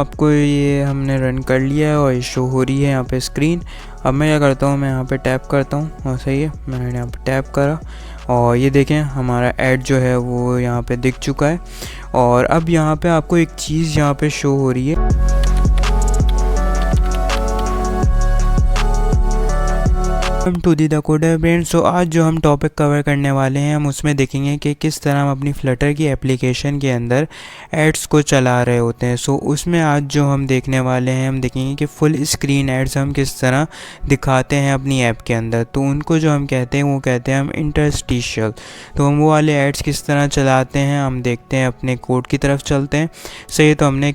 आपको ये हमने रन कर लिया है और ये शो हो रही है यहाँ पे स्क्रीन। अब मैं क्या करता हूँ, मैं यहाँ पे टैप करता हूँ और सही है, मैंने यहाँ पे टैप करा और ये देखें हमारा ऐड जो है वो यहाँ पे दिख चुका है। और अब यहाँ पे आपको एक चीज़ यहाँ पे शो हो रही है। Welcome to the the coder brain. So आज जो हम टॉपिक कवर करने वाले हैं हम उसमें देखेंगे कि किस तरह हम अपनी फ्लटर की एप्लीकेशन के अंदर एड्स को चला रहे होते हैं। सो उसमें आज जो हम देखने वाले हैं, हम देखेंगे कि फुल स्क्रीन एड्स हम किस तरह दिखाते हैं अपनी ऐप के अंदर। तो उनको जो हम कहते हैं वो कहते हैं हम इंटरस्टिशियल। तो हम वो वाले एड्स किस तरह चलाते हैं हम देखते हैं, अपने कोड की तरफ चलते हैं। सही, तो हमने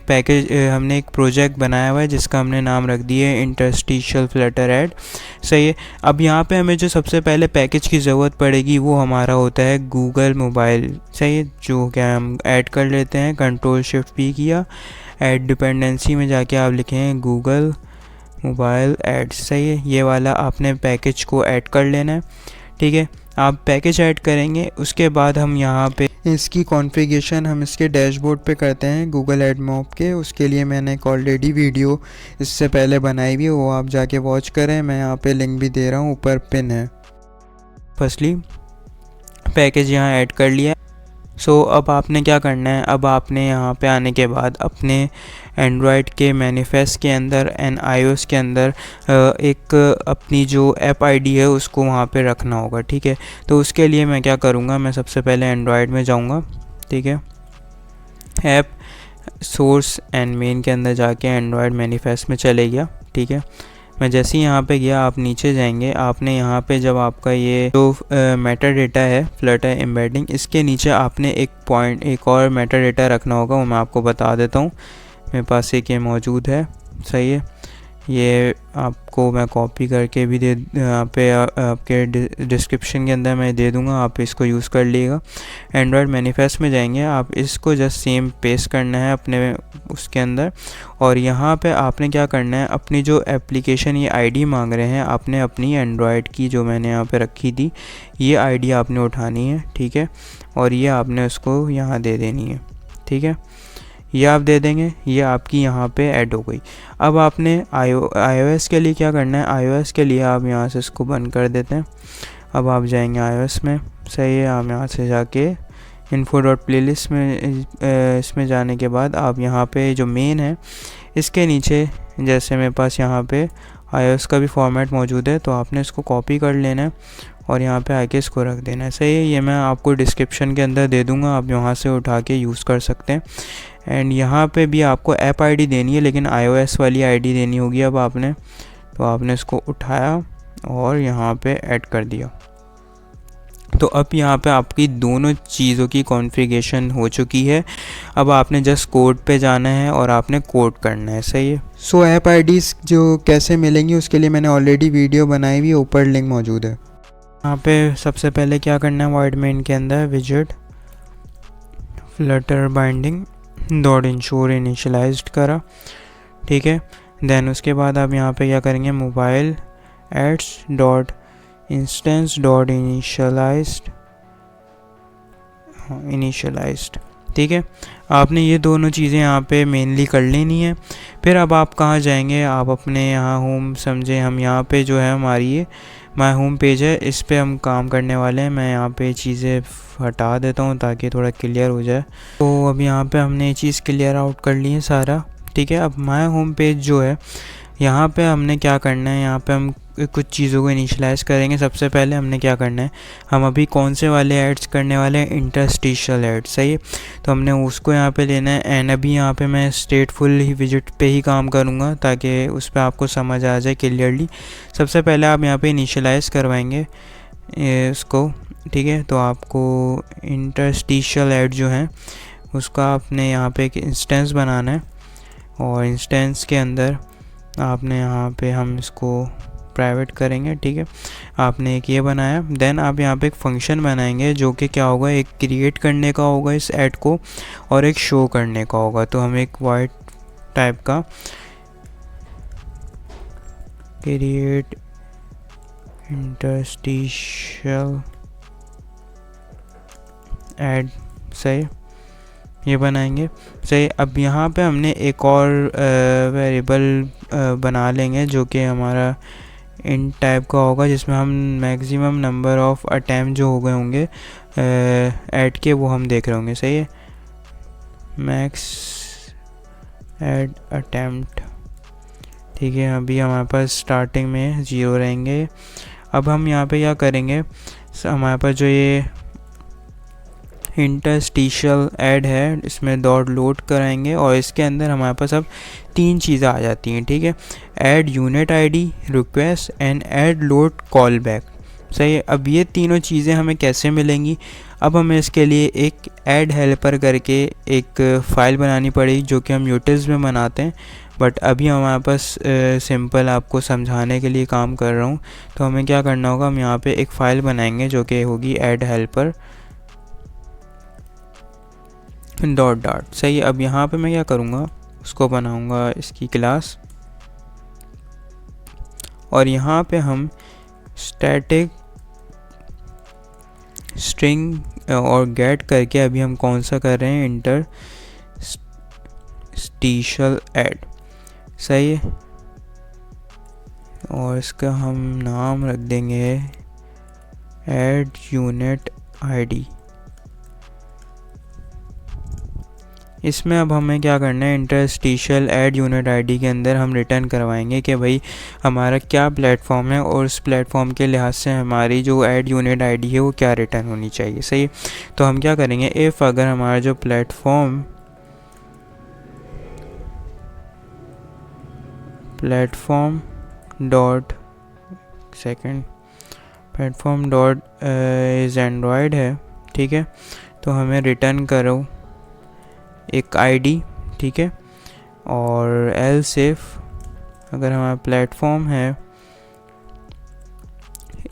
एक प्रोजेक्ट बनाया हुआ है जिसका हमने नाम रख दिया है इंटरस्टिशियल फ्लटर एड। सही है। अब यहाँ पे हमें जो सबसे पहले पैकेज की ज़रूरत पड़ेगी वो हमारा होता है गूगल मोबाइल। सही है, जो क्या हम ऐड कर लेते हैं, Ctrl+Shift+P किया, ऐड डिपेंडेंसी में जाके आप लिखें गूगल मोबाइल एड्स। सही है, ये वाला आपने पैकेज को ऐड कर लेना है। ठीक है, आप पैकेज ऐड करेंगे, उसके बाद हम यहाँ पे इसकी कॉन्फ़िगरेशन हम इसके डैशबोर्ड पे करते हैं गूगल एडमॉब के। उसके लिए मैंने एक ऑलरेडी वीडियो इससे पहले बनाई हुई है, वो आप जाके वॉच करें। मैं यहाँ पे लिंक भी दे रहा हूँ, ऊपर पिन है। फर्स्टली पैकेज यहाँ ऐड कर लिया। सो अब आपने क्या करना है, अब आपने यहाँ पे आने के बाद अपने एंड्रॉयड के मैनिफेस्ट के अंदर एंड iOS के अंदर एक अपनी जो ऐप आईडी है उसको वहाँ पे रखना होगा। ठीक है, तो उसके लिए मैं क्या करूँगा, मैं सबसे पहले एंड्रॉयड में जाऊँगा। ठीक है, ऐप सोर्स एंड मेन के अंदर जाके एंड्रॉयड मैनिफेस्ट में चले गया। ठीक है, मैं जैसे ही यहाँ पे गया, आप नीचे जाएंगे, आपने यहाँ पे जब आपका ये जो मेटा डेटा है फ्लटर एम्बेडिंग, इसके नीचे आपने एक और मेटा डेटा रखना होगा। वो मैं आपको बता देता हूँ, मेरे पास एक ये मौजूद है। सही है, ये आपको मैं कॉपी करके भी यहाँ पे आपके डिस्क्रिप्शन के अंदर मैं दे दूँगा, आप इसको यूज़ कर लीजिएगा। एंड्रॉयड मैनिफेस्ट में जाएंगे, आप इसको जस्ट सेम पेस्ट करना है अपने उसके अंदर। और यहाँ पे आपने क्या करना है, अपनी जो एप्लीकेशन ये आईडी मांग रहे हैं, आपने अपनी एंड्रॉयड की जो मैंने यहाँ पे रखी थी ये आईडी आपने उठानी है। ठीक है, और ये आपने उसको यहाँ दे देनी है। ठीक है, ये आप दे देंगे, ये आपकी यहाँ पे ऐड हो गई। अब आपने iOS के लिए क्या करना है, iOS के लिए आप यहाँ से इसको बंद कर देते हैं। अब आप जाएंगे iOS में। सही है, आप यहाँ से जाके info.playlist में इसमें जाने के बाद आप यहाँ पे जो मेन है इसके नीचे, जैसे मेरे पास यहाँ पे iOS का भी फॉर्मेट मौजूद है, तो आपने इसको कॉपी कर लेना है और यहाँ पे आके इसको रख देना है। सही है, ये मैं आपको डिस्क्रिप्शन के अंदर दे दूँगा, आप यहाँ से उठा के यूज़ कर सकते हैं। एंड यहाँ पे भी आपको ऐप आईडी देनी है, लेकिन iOS वाली आईडी देनी होगी अब आपने। तो आपने इसको उठाया और यहाँ पे ऐड कर दिया। तो अब यहाँ पे आपकी दोनों चीज़ों की कॉन्फ़िगरेशन हो चुकी है। अब आपने जस्ट कोड पे जाना है और आपने कोड करना है। सही है। सो ऐप आईडीज़ जो कैसे मिलेंगी उसके लिए मैंने ऑलरेडी वीडियो बनाई हुई है, ऊपर लिंक मौजूद है। यहाँ पे सबसे पहले क्या करना है, वॉइड मेन के अंदर विजेट flutter binding dot ensure initialized करा। ठीक है, देन उसके बाद आप यहाँ पे क्या करेंगे, mobile ads dot instance dot initialized. ठीक है, आपने ये दोनों चीज़ें यहाँ पे मेनली कर लेनी है। फिर अब आप कहाँ जाएंगे, आप अपने यहाँ होम समझे, हम यहाँ पे जो है हमारी ये माय होम पेज है, इस पे हम काम करने वाले हैं। मैं यहाँ पे चीज़ें हटा देता हूँ ताकि थोड़ा क्लियर हो जाए। तो अब यहाँ पे हमने ये चीज़ क्लियर आउट कर ली है सारा। ठीक है, अब माय होम पेज जो है यहाँ पे हमने क्या करना है, यहाँ पे हम कुछ चीज़ों को इनिशियलाइज़ करेंगे। सबसे पहले हमने क्या करना है, हम अभी कौन से वाले एड्स करने वाले हैं, इंटरस्टिशियल एड्स। सही है, तो हमने उसको यहाँ पे लेना है। एंड अभी यहाँ पे मैं स्टेटफुल ही विजिट पे ही काम करूँगा ताकि उस पर आपको समझ आ जाए क्लियरली। सबसे पहले आप यहाँ पे इनिशियलाइज़ करवाएंगे इसको। ठीक है, तो आपको इंटरस्टिशियल ऐड जो है उसका आपने यहाँ पे एक इंस्टेंस बनाना है और इंस्टेंस के अंदर आपने यहाँ पे हम इसको प्राइवेट करेंगे। ठीक है, आपने एक ये बनाया। देन आप यहाँ पे एक फंक्शन बनाएंगे जो कि क्या होगा, एक क्रिएट करने का होगा इस ऐड को और एक शो करने का होगा। तो हम एक वाइट टाइप का क्रिएट इंटरस्टिशियल ऐड। सही, ये बनाएंगे। सही, अब यहाँ पे हमने एक और वेरिएबल बना लेंगे जो कि हमारा इन टाइप का होगा, जिसमें हम मैक्सिमम नंबर ऑफ अटैम्प्ट जो हो गए होंगे ऐड के, वो हम देख रहे होंगे। सही है, मैक्स ऐड अटैम्प्ट। ठीक है, अभी हमारे पास स्टार्टिंग में 0 रहेंगे। अब हम यहाँ पे क्या करेंगे, हमारे पास जो ये इंटरस्टिशियल ऐड है इसमें डॉट लोड कराएंगे और इसके अंदर हमारे पास अब 3 चीज़ें आ जाती हैं। ठीक है, ad unit ID, request and add load call back. सही है, अब ये तीनों चीज़ें हमें कैसे मिलेंगी, अब हमें इसके लिए एक ऐड हेल्पर करके एक फ़ाइल बनानी पड़ेगी जो कि हम यूटिल्स में बनाते हैं, बट अभी हमारे पास सिंपल आपको समझाने के लिए काम कर रहा हूँ। तो हमें क्या करना होगा, हम यहाँ पे एक फ़ाइल बनाएंगे जो कि होगी ऐड हेल्पर डॉट डॉट। सही है, अब यहाँ पे मैं क्या करूँगा, उसको बनाऊँगा इसकी क्लास, और यहाँ पे हम स्टैटिक स्ट्रिंग और गेट करके अभी हम कौन सा कर रहे हैं, इंटरस्टिशियल ऐड। सही है, और इसका हम नाम रख देंगे ऐड यूनिट आईडी। इसमें अब हमें क्या करना है, इंटरस्टिशियल ऐड यूनिट आईडी के अंदर हम रिटर्न करवाएंगे कि भाई हमारा क्या प्लेटफॉर्म है और उस प्लेटफॉर्म के लिहाज से हमारी जो ऐड यूनिट आईडी है वो क्या रिटर्न होनी चाहिए। सही, तो हम क्या करेंगे, इफ़ अगर हमारा जो platform dot platform dot is Android है, ठीक है, तो हमें रिटर्न करो एक आईडी। ठीक है, और एल्स इफ अगर हमारा प्लेटफॉर्म है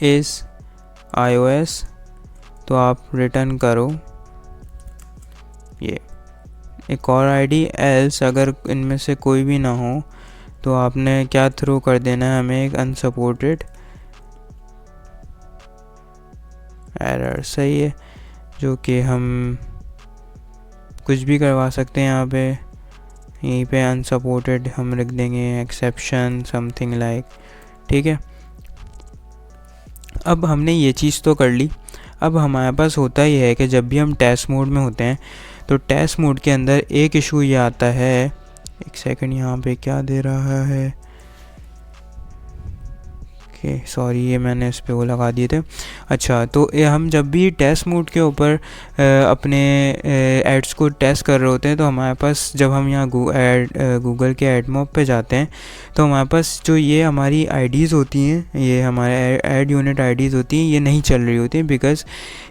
इस iOS तो आप रिटर्न करो ये एक और आईडी। एल्स अगर इनमें से कोई भी ना हो तो आपने क्या थ्रो कर देना है, हमें एक अनसपोर्टेड एरर। सही है, जो कि हम कुछ भी करवा सकते हैं यहाँ पे, यहीं पे अनसपोर्टेड हम रख देंगे, एक्सेप्शन समथिंग लाइक। ठीक है, अब हमने ये चीज़ तो कर ली। अब हमारे पास होता ये है कि जब भी हम टेस्ट मोड में होते हैं तो टेस्ट मोड के अंदर एक इशू ये आता है, एक सेकंड यहाँ पे क्या दे रहा है, सॉरी ये मैंने इस पे वो लगा दिए थे। अच्छा, तो ये हम जब भी टेस्ट मोड के ऊपर अपने एड्स को टेस्ट कर रहे होते हैं तो हमारे पास जब हम यहाँ गूगल के एडमॉब पे जाते हैं तो हमारे पास जो ये हमारी आईडीज़ होती हैं, ये हमारे ऐड यूनिट आईडीज़ होती हैं, ये नहीं चल रही होती हैं बिकॉज़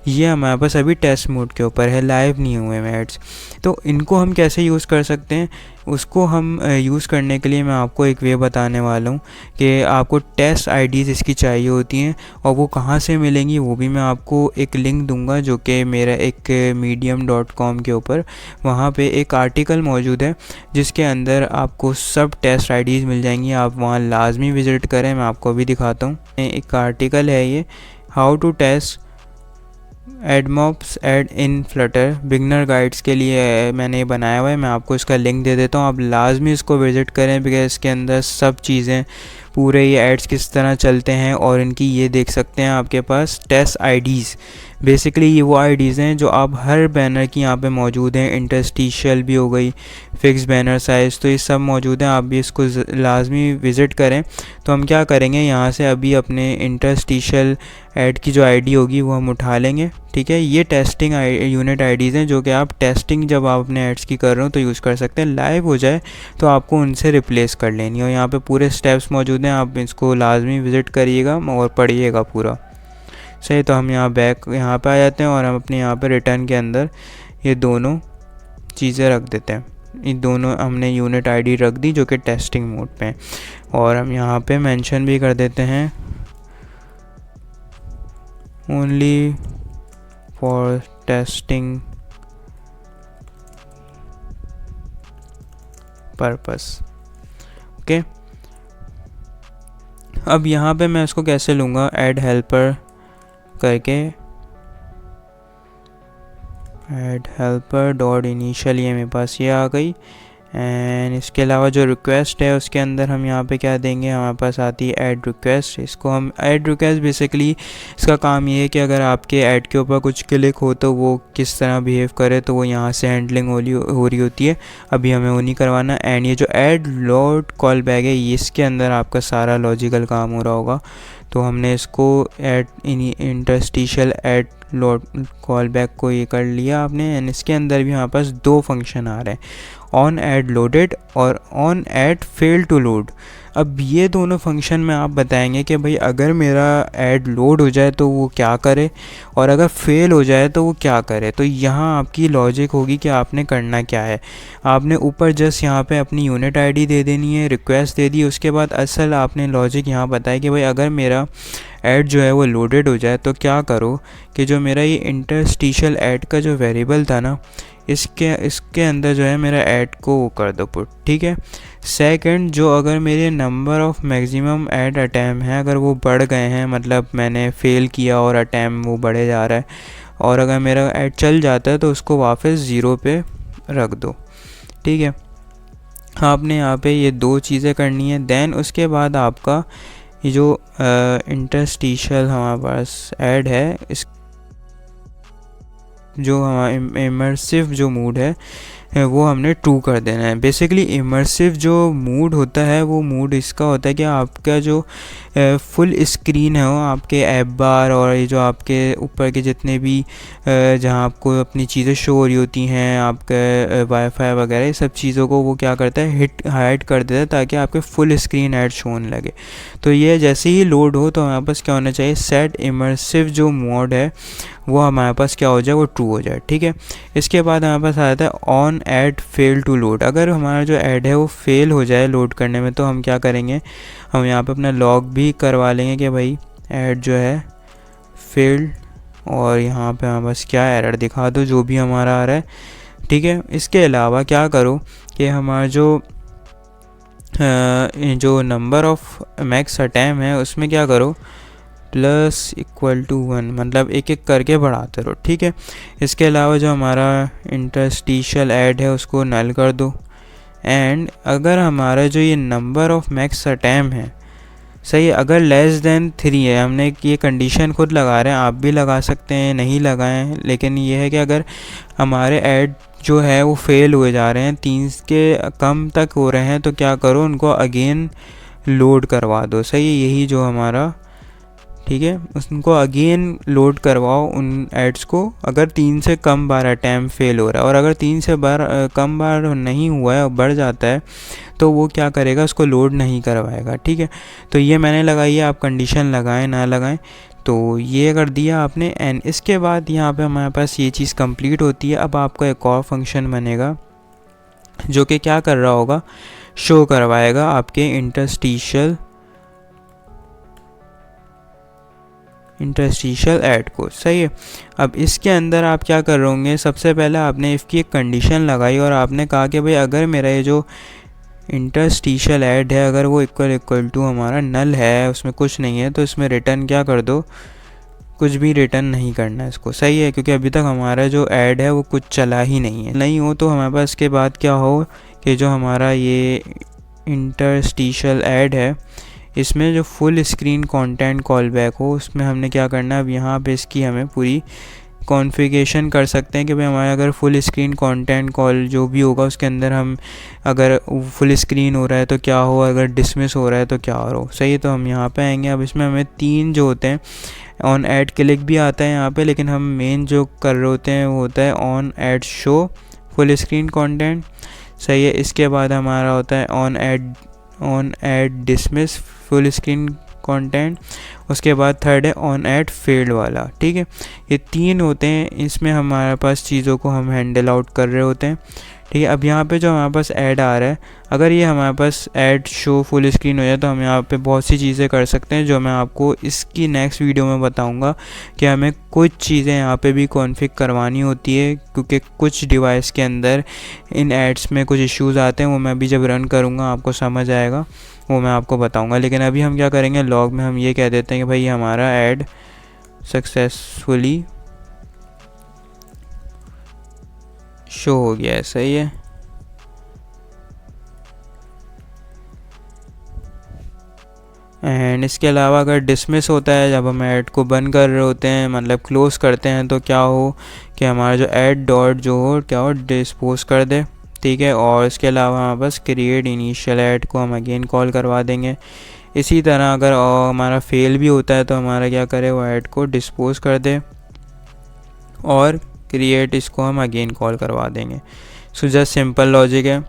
ये हमारे पास अभी टेस्ट मोड के ऊपर है, लाइव नहीं हुए हैं एड्स। तो इनको हम कैसे यूज़ कर सकते हैं, उसको हम यूज़ करने के लिए मैं आपको एक वे बताने वाला हूँ कि आपको टेस्ट आईडीज़ इसकी चाहिए होती हैं और वो कहाँ से मिलेंगी, वो भी मैं आपको एक लिंक दूंगा जो कि मेरा एक medium.com के ऊपर वहाँ पे एक आर्टिकल मौजूद है जिसके अंदर आपको सब टेस्ट आईडीज़ मिल जाएंगी। आप वहाँ लाजमी विज़िट करें, मैं आपको अभी दिखाता हूँ। एक आर्टिकल है ये, how to test AdMobs ad in flutter beginner guides के लिए मैंने ये बनाया हुआ है। मैं आपको इसका लिंक दे देता हूँ, आप लाजमी इसको विज़िट करें बिकॉज़ इसके अंदर सब चीज़ें पूरे ये एड्स किस तरह चलते हैं और इनकी ये देख सकते हैं आपके पास टेस्ट आईडीज़। बेसिकली ये वो आईडीज़ हैं जो आप हर बैनर की यहाँ पे मौजूद हैं, इंटरस्टिशियल भी हो गई, फिक्स बैनर साइज़, तो ये सब मौजूद हैं। आप भी इसको लाजमी विज़िट करें। तो हम क्या करेंगे, यहाँ से अभी अपने इंटरस्टिशियल ऐड की जो आईडी होगी वो हम उठा लेंगे। ठीक है, ये टेस्टिंग यूनिट आईडीज़ हैं जो कि आप टेस्टिंग जब आप अपने एड्स की कर रहे हो तो यूज़ कर सकते हैं। लाइव हो जाए तो आपको उनसे रिप्लेस कर लेनी है और यहाँ पे पूरे स्टेप्स मौजूद हैं, आप इसको लाजमी विज़िट करिएगा और पढ़िएगा पूरा। सही, तो हम यहाँ बैक यहाँ पे आ जाते हैं और हम अपने यहाँ पे रिटर्न के अंदर ये दोनों चीज़ें रख देते हैं। ये दोनों हमने यूनिट आईडी रख दी जो कि टेस्टिंग मोड पे है और हम यहाँ पे मेंशन भी कर देते हैं only for testing purpose. Okay, अब यहाँ पे मैं इसको कैसे लूँगा, ऐड हेल्पर करके ऐड हेल्पर डॉट इनिशियल, ये मेरे पास ये आ गई। एंड इसके अलावा जो रिक्वेस्ट है उसके अंदर हम यहाँ पे क्या देंगे, हमारे पास आती है ऐड रिक्वेस्ट। इसको हम ऐड रिक्वेस्ट बेसिकली इसका काम ये है कि अगर आपके ऐड के ऊपर कुछ क्लिक हो तो वो किस तरह बिहेव करे, तो वो यहाँ से हैंडलिंग हो रही होती है। अभी हमें वो नहीं करवाना। एंड ये जो ऐड लोड कॉल बैक है इसके अंदर आपका सारा लॉजिकल काम हो रहा होगा। तो हमने इसको add interstitial add load call back को ये कर लिया आपने। एंड इसके अंदर भी हमारे पास दो फंक्शन आ रहे हैं, ऑन ऐड लोडेड और on ad fail to load. अब ये दोनों फंक्शन में आप बताएंगे कि भाई अगर मेरा ऐड लोड हो जाए तो वो क्या करे और अगर फेल हो जाए तो वो क्या करे। तो यहाँ आपकी लॉजिक होगी कि आपने करना क्या है। आपने ऊपर जस्ट यहाँ पे अपनी यूनिट आईडी दे देनी है, रिक्वेस्ट दे दी, उसके बाद असल आपने लॉजिक यहाँ बताया कि भाई अगर मेरा ऐड जो है वो लोडेड हो जाए तो क्या करो कि जो मेरा ये इंटरस्टिशियल ऐड का जो वेरिएबल था ना, इसके अंदर जो है मेरा ऐड को वो कर दो पुट, ठीक है। सेकंड, जो अगर मेरे number of maximum add attempt हैं अगर वो बढ़ गए हैं, मतलब मैंने फ़ेल किया और अटैम्प्ट वो बढ़े जा रहा है, और अगर मेरा ऐड चल जाता है तो उसको वापस 0 पे रख दो, ठीक है। आपने यहाँ पे ये दो चीज़ें करनी है। देन उसके बाद आपका ये जो इंटरस्टिशियल हमारे पास ऐड है, इस जो हमारा इमर्सिव जो मूड है वो हमने ट्रू कर देना है। बेसिकली इमर्सिव जो मूड होता है वो मूड इसका होता है कि आपका जो फुल स्क्रीन है वो आपके ऐप बार और ये जो आपके ऊपर के जितने भी जहाँ आपको अपनी चीज़ें शो हो रही होती हैं, आपके वाईफाई वगैरह, ये सब चीज़ों को वो क्या करता है, हाइड कर देता है ताकि आपके फुल स्क्रीन ऐड शो होने लगे। तो ये जैसे ही लोड हो तो हमारे पास क्या होना चाहिए, सेट इमर्सिव जो मोड है वो हमारे पास क्या हो जाए, वो ट्रू हो जाए, ठीक है। इसके बाद हमारे पास आ जाता है on ad fail to load. अगर हमारा जो ऐड है वो फेल हो जाए लोड करने में तो हम क्या करेंगे, हम यहाँ पे अपना लॉग भी करवा लेंगे कि भाई ऐड जो है फेल्ड, और यहाँ पे हमारे पास क्या एरर दिखा दो जो भी हमारा आ रहा है, ठीक है। इसके अलावा क्या करो कि हमारा जो नंबर ऑफ मैक्स अटैम्प्ट है उसमें क्या करो, प्लस इक्वल टू 1, मतलब एक एक करके बढ़ाते रहो, ठीक है। इसके अलावा जो हमारा इंटरस्टिशियल ऐड है उसको नल कर दो। एंड अगर हमारा जो ये नंबर ऑफ मैक्स अटैम्प्ट है, सही है, अगर लेस देन 3 है, हमने ये कंडीशन खुद लगा रहे हैं, आप भी लगा सकते हैं, नहीं लगाएं, लेकिन ये है कि अगर हमारे ऐड जो है वो फेल हुए जा रहे हैं, 3 के कम तक हो रहे हैं, तो क्या करो, उनको अगेन लोड करवा दो, सही है, यही जो हमारा, ठीक है, उनको अगेन लोड करवाओ उन एड्स को अगर 3 से कम बार अटैम्प्ट फेल हो रहा है। और अगर 3 से कम बार नहीं हुआ है और बढ़ जाता है तो वो क्या करेगा, उसको लोड नहीं करवाएगा, ठीक है। तो ये मैंने लगाई है, आप कंडीशन लगाएं ना लगाएं, तो ये कर दिया आपने। एंड इसके बाद यहाँ पे हमारे पास ये चीज़ कंप्लीट होती है। अब आपका एक और फंक्शन बनेगा जो कि क्या कर रहा होगा, शो करवाएगा आपके इंटरस्टिशियल ऐड को, सही है। अब इसके अंदर आप क्या कर रहे होंगे, सबसे पहले आपने इफ़ की एक कंडीशन लगाई और आपने कहा कि भाई अगर मेरा ये जो इंटरस्टिशियल ऐड है अगर वो इक्वल टू हमारा नल है, उसमें कुछ नहीं है, तो इसमें रिटर्न क्या कर दो, कुछ भी रिटर्न नहीं करना है इसको, सही है, क्योंकि अभी तक हमारा जो ऐड है वो कुछ चला ही नहीं है। नहीं हो तो हमारे पास इसके बाद क्या हो कि जो हमारा ये इंटरस्टिशियल ऐड है इसमें जो full screen content call back हो, उसमें हमने क्या करना है, अब यहाँ पे इसकी हमें पूरी कॉन्फ़िगरेशन कर सकते हैं कि भाई हमारा अगर फुल स्क्रीन कंटेंट कॉल जो भी होगा उसके अंदर हम अगर फुल स्क्रीन हो रहा है तो क्या हो, अगर डिसमिस हो रहा है तो क्या हो, सही है। तो हम यहाँ पे आएंगे। अब इसमें हमें 3 जो होते हैं, ऑन ऐड क्लिक भी आता है यहाँ पे, लेकिन हम मेन जो कर रहे होते हैं वो होता है on add show full screen content, सही है। इसके बाद हमारा होता है on add dismiss full screen content, उसके बाद थर्ड है ऑन ऐड फेल्ड वाला, ठीक है। ये 3 होते हैं, इसमें हमारे पास चीज़ों को हम हैंडल आउट कर रहे होते हैं, ठीक है। अब यहाँ पे जो हमारे पास ऐड आ रहा है, अगर ये हमारे पास ऐड शो फुल स्क्रीन हो जाए तो हम यहाँ पे बहुत सी चीज़ें कर सकते हैं जो मैं आपको इसकी नेक्स्ट वीडियो में बताऊँगा कि हमें कुछ चीज़ें यहाँ पे भी कॉन्फ़िग करवानी होती है, क्योंकि कुछ डिवाइस के अंदर इन एड्स में कुछ इश्यूज़ आते हैं, वो मैं अभी जब रन करूँगा आपको समझ आएगा, वो मैं आपको बताऊंगा। लेकिन अभी हम क्या करेंगे, लॉग में हम ये कह देते हैं कि भाई हमारा ऐड सक्सेसफुली शो हो गया है, सही है। एंड इसके अलावा अगर डिसमिस होता है, जब हम ऐड को बंद कर रहे होते हैं, मतलब क्लोज़ करते हैं, तो क्या हो कि हमारा जो ऐड डॉट जो हो क्या हो डिस्पोज कर दे, ठीक है। और इसके अलावा हमारे पास क्रिएट इनिशियल ऐड को हम अगेन कॉल करवा देंगे। इसी तरह अगर हमारा फेल भी होता है तो हमारा क्या करे, वो ऐड को डिस्पोज कर दे और क्रिएट इसको हम अगेन कॉल करवा देंगे। सो जस्ट सिंपल लॉजिक है।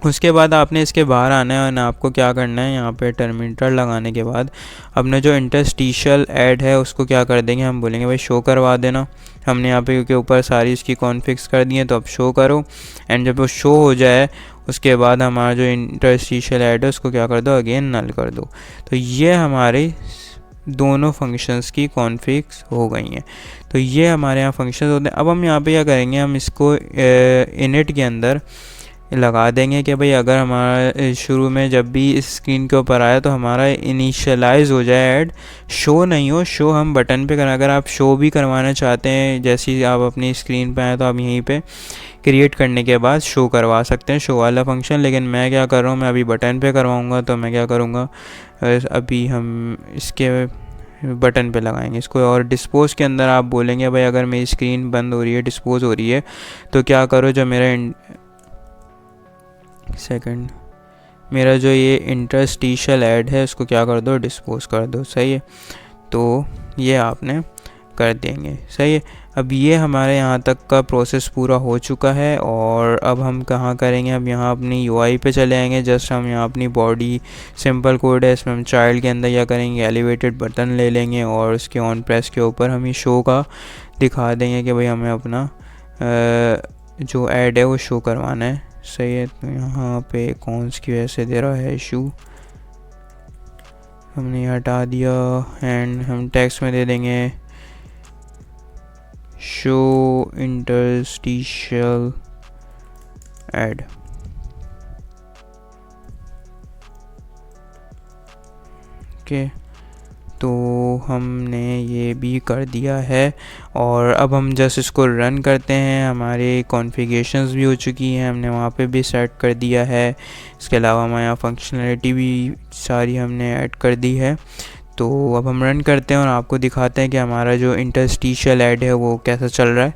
उसके बाद आपने इसके बाहर आना है और आपको क्या करना है, यहाँ पे टर्मिनेटर लगाने के बाद अपने जो इंटरस्टिशियल ऐड है उसको क्या कर देंगे, हम बोलेंगे भाई शो करवा देना। हमने यहाँ पे क्योंकि ऊपर सारी इसकी कॉन्फिग्स कर दी है, तो अब शो करो। एंड जब वो शो हो जाए उसके बाद हमारा जो इंटरस्टिशियल ऐड है उसको क्या कर दो, अगेन नल कर दो। तो ये हमारे दोनों फंक्शंस की कॉन्फिग्स हो गई हैं। तो ये हमारे यहाँ फंक्शंस होते हैं। अब हम यहाँ पे क्या करेंगे, हम इसको इनिट के अंदर लगा देंगे कि भाई अगर हमारा शुरू में जब भी इस स्क्रीन के ऊपर आया तो हमारा इनिशियलाइज हो जाए ऐड, शो नहीं हो। शो हम बटन पे करें। अगर आप शो भी करवाना चाहते हैं, जैसे ही आप अपनी स्क्रीन पे आए तो आप यहीं पे क्रिएट करने के बाद शो करवा सकते हैं, शो वाला फंक्शन। लेकिन मैं क्या कर रहा हूँ, मैं अभी बटन पे करवाऊँगा। तो मैं क्या करूँगा, अभी हम इसके बटन पे लगाएंगे इसको। और डिस्पोज के अंदर आप बोलेंगे भाई अगर मेरी स्क्रीन बंद हो रही है, डिस्पोज हो रही है, तो क्या करो, जो मेरा जो ये इंटरस्टिशियल ऐड है उसको क्या कर दो, डिस्पोज कर दो, सही है। तो ये आपने कर देंगे, सही है। अब ये हमारे यहाँ तक का प्रोसेस पूरा हो चुका है। और अब हम कहाँ करेंगे, अब यहाँ अपनी यूआई पे चले आएंगे। जस्ट हम यहाँ अपनी बॉडी सिंपल कोड है, इसमें हम चाइल्ड के अंदर क्या करेंगे, एलिवेटेड बटन ले लेंगे और उसके ऑन प्रेस के ऊपर हम ये शो का दिखा देंगे कि भाई हमें अपना जो ऐड है वो शो करवाना है, सही है। तो यहाँ पे कौन की वजह से दे रहा है इशू, हमने हटा दिया। एंड हम टेक्स्ट में दे देंगे शो इंटरस्टिशियल ऐड, ओके। तो हमने ये भी कर दिया है। और अब हम जस्ट इसको रन करते हैं। हमारे कॉन्फ़िगरेशंस भी हो चुकी हैं, हमने वहाँ पे भी सेट कर दिया है। इसके अलावा हमारे यहाँ फंक्शनैलिटी भी सारी हमने ऐड कर दी है। तो अब हम रन करते हैं और आपको दिखाते हैं कि हमारा जो इंटरस्टिशियल ऐड है वो कैसा चल रहा है।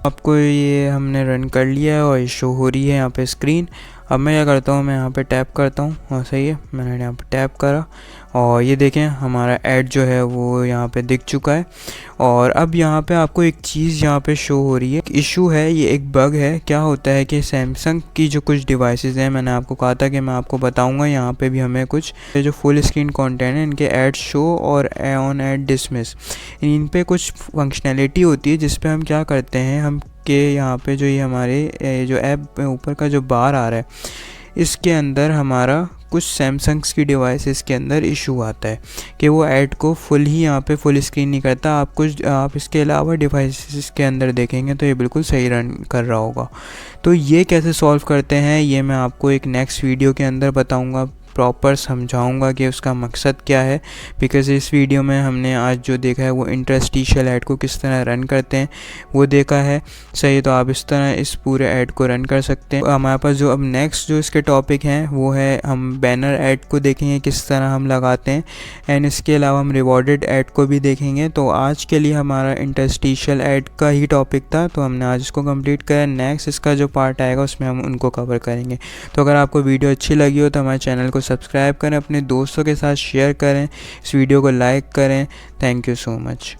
आपको ये हमने रन कर लिया है और ये शो हो रही है यहाँ पे स्क्रीन। अब मैं क्या करता हूँ, मैं यहाँ पे टैप करता हूँ। हाँ सही है, मैंने यहाँ पे टैप करा और ये देखें हमारा ऐड जो है वो यहाँ पे दिख चुका है। और अब यहाँ पे आपको एक चीज़ यहाँ पे शो हो रही है, इशू है, ये एक बग है। क्या होता है कि सैमसंग की जो कुछ डिवाइसेस हैं, मैंने आपको कहा था कि मैं आपको बताऊँगा, यहाँ पर भी हमें कुछ जो फुल स्क्रीन कॉन्टेंट है इनके ऐड शो और ऑन ऐड डिसमिस, इन पे कुछ फंक्शनैलिटी होती है जिस पे हम क्या करते हैं, हम के यहाँ पे जो ये हमारे जो ऐप ऊपर का जो बार आ रहा है इसके अंदर हमारा कुछ सैमसंग्स की डिवाइसेस के अंदर इशू आता है कि वो ऐड को फुल ही यहाँ पे फुल स्क्रीन नहीं करता। आप इसके अलावा डिवाइसेस के अंदर देखेंगे तो ये बिल्कुल सही रन कर रहा होगा। तो ये कैसे सॉल्व करते हैं ये मैं आपको एक नेक्स्ट वीडियो के अंदर बताऊँगा, प्रॉपर समझाऊंगा कि उसका मकसद क्या है। बिकॉज़ इस वीडियो में हमने आज जो देखा है वो इंटरस्टिशियल ऐड को किस तरह रन करते हैं वो देखा है, सही। तो आप इस तरह इस पूरे ऐड को रन कर सकते हैं। हमारे पास जो अब नेक्स्ट जो इसके टॉपिक हैं वो है हम बैनर ऐड को देखेंगे किस तरह हम लगाते हैं। एंड इसके अलावा हम रिवॉर्डेड ऐड को भी देखेंगे। तो आज के लिए हमारा इंटरस्टिशियल ऐड का ही टॉपिक था, तो हमने आज इसको कंप्लीट करा। नेक्स्ट इसका जो पार्ट आएगा उसमें हम उनको कवर करेंगे। तो अगर आपको वीडियो अच्छी लगी हो तो हमारे चैनल को सब्सक्राइब करें, अपने दोस्तों के साथ शेयर करें, इस वीडियो को लाइक करें। Thank you so much.